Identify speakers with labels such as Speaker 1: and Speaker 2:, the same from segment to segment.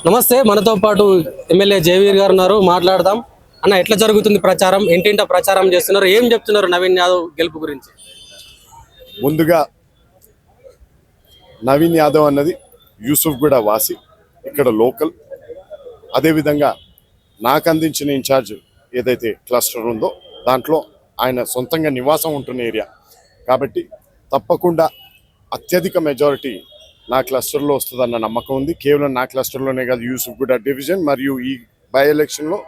Speaker 1: నమస్తే, మనతో పాటు ఎమ్మెల్యే జయవీర్ గారు ఉన్నారు. మాట్లాడదాం. అన్న, ఎట్లా జరుగుతుంది ప్రచారం? ఇంటింట ప్రచారం చేస్తున్నారు, ఏం చెప్తున్నారు నవీన్ యాదవ్ గెలుపు గురించి?
Speaker 2: ముందుగా నవీన్ యాదవ్ అన్నది యూసుఫ్ కూడా వాసి, ఇక్కడ లోకల్. అదేవిధంగా నాకు అందించిన ఇన్ఛార్జ్ ఏదైతే క్లస్టర్ ఉందో దాంట్లో ఆయన సొంతంగా నివాసం ఉంటున్న ఏరియా కాబట్టి తప్పకుండా అత్యధిక మెజారిటీ నా క్లస్టర్లో వస్తుందన్న నమ్మకం ఉంది. కేవలం నా క్లస్టర్లోనే కాదు, యూసుఫ్ కూడా డివిజన్ మరియు ఈ బై ఎలక్షన్లో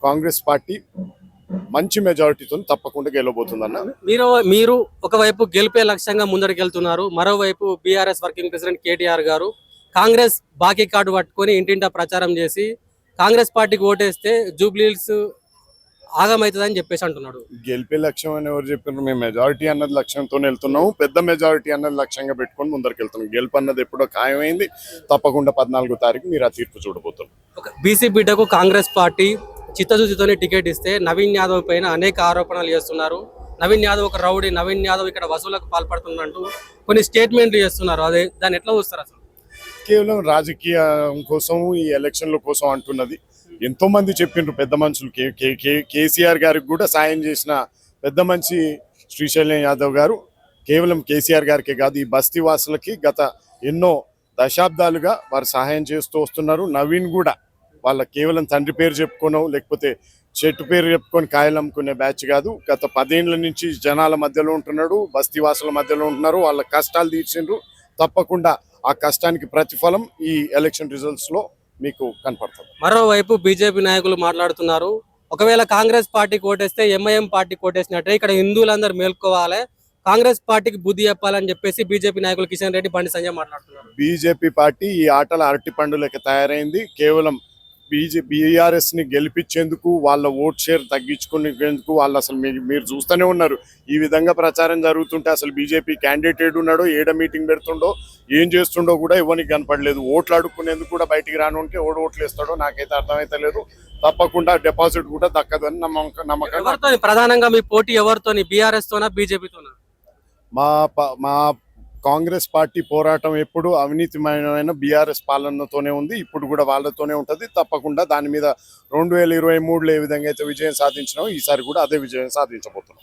Speaker 2: కాంగ్రెస్ పార్టీ మంచి మెజారిటీతో తప్పకుండా గెలవబోతుందన్న.
Speaker 1: మీరు ఒకవైపు గెలిపే లక్ష్యంగా ముందడికెళ్తున్నారు, మరోవైపు బీఆర్ఎస్ వర్కింగ్ ప్రెసిడెంట్ కేటీఆర్ గారు కాంగ్రెస్ బాకీ కార్డు పట్టుకొని ఇంటింటా ప్రచారం చేసి కాంగ్రెస్ పార్టీకి ఓటేస్తే జూబ్లీహిల్స్ ఆగమవుతుందని చెప్పేసి అంటున్నాడు.
Speaker 2: గెలిపే లక్ష్యం అని ఎవరు చెప్పారు? మేము మెజారిటీ అన్నది లక్ష్యంతో వెళ్తున్నాము, పెద్ద మెజారిటీ అన్నది లక్ష్యంగా పెట్టుకొని ముందరికి వెళ్తున్నాం. గెలుపు అన్నది ఎప్పుడో ఖాయమైంది. తప్పకుండా 14వ తారీఖు మీరు ఆ తీర్పు చూడబోతున్నాం.
Speaker 1: బీసీ బిడ్డకు కాంగ్రెస్ పార్టీ చిత్తశుద్ధితోనే టికెట్ ఇస్తే నవీన్ యాదవ్ పైన అనేక ఆరోపణలు చేస్తున్నారు. నవీన్ యాదవ్ ఒక రౌడీ, నవీన్ యాదవ్ ఇక్కడ వసూలకు పాల్పడుతున్నట్టు కొన్ని స్టేట్మెంట్లు చేస్తున్నారు. అదే దాన్ని ఎట్లా చూస్తారు అసలు?
Speaker 2: కేవలం రాజకీయం కోసం, ఈ ఎలక్షన్ల కోసం అంటున్నది. ఎంతో మంది చెప్పిండ్రు పెద్ద మనుషులు. కేసీఆర్ గారికి కూడా సాయం చేసిన పెద్ద మనిషి శ్రీశైలం యాదవ్ గారు కేవలం కేసీఆర్ గారికే కాదు, ఈ బస్తీ వాసులకి గత ఎన్నో దశాబ్దాలుగా వారు సహాయం చేస్తూ వస్తున్నారు. నవీన్ కూడా వాళ్ళ కేవలం తండ్రి పేరు చెప్పుకోనో లేకపోతే చెట్టు పేరు చెప్పుకొని కాయలు అమ్ముకునే బ్యాచ్ కాదు. గత 10 ఏళ్ల నుంచి జనాల మధ్యలో ఉంటున్నాడు, బస్తీ వాసుల మధ్యలో ఉంటున్నారు, వాళ్ళ కష్టాలు తీర్చిండ్రు. తప్పకుండా ఆ కష్టానికి ప్రతిఫలం ఈ ఎలక్షన్ రిజల్ట్స్ లో మీకు కనపడుతుంది.
Speaker 1: మరోవైపు బీజేపీ నాయకులు మాట్లాడుతున్నారు, ఒకవేళ కాంగ్రెస్ పార్టీకి ఓటేస్తే ఎంఐఎం పార్టీకి ఓటేసినట్టే, ఇక్కడ హిందువులందరూ మేల్కోవాలి, కాంగ్రెస్ పార్టీకి బుద్ధి చెప్పాలని చెప్పేసి బీజేపీ నాయకులు కిషన్ రెడ్డి, బండి సంజయ్ మాట్లాడుతున్నారు.
Speaker 2: బీజేపీ పార్టీ ఈ ఆటల అరటి పండులకి తయారైంది. కేవలం బీఆర్ఎస్ ని గెలిపించేందుకు, వాళ్ళ ఓట్ షేర్ తగ్గించుకునేందుకు వాళ్ళు అసలు మీరు చూస్తూనే ఉన్నారు. ఈ విధంగా ప్రచారం జరుగుతుంటే అసలు బీజేపీ క్యాండిడేట్ ఉన్నాడో, ఏడ మీటింగ్ పెడుతుండో, ఏం చేస్తుండో కూడా ఎవరికి కనపడలేదు. ఓట్లు అడుక్కునేందుకు కూడా బయటికి రానుంటే ఓట్లు వేస్తాడో నాకైతే అర్థమైతే లేదు. తప్పకుండా డిపాజిట్ కూడా దక్కదని నమ్మకం.
Speaker 1: ప్రధానంగా మీ పోటీ ఎవరితోని? బీఆర్ఎస్ తోనా, బీజేపీతోనా?
Speaker 2: మా కాంగ్రెస్ పార్టీ పోరాటం ఎప్పుడు అవినీతిమయమైన బీఆర్ఎస్ పాలనతోనే ఉంది, ఇప్పుడు కూడా వాళ్ళతోనే ఉంటుంది. తప్పకుండా దాని మీద 2023లో ఏ విధంగా అయితే విజయం సాధించినామో ఈసారి కూడా అదే విజయం సాధించబోతున్నాం.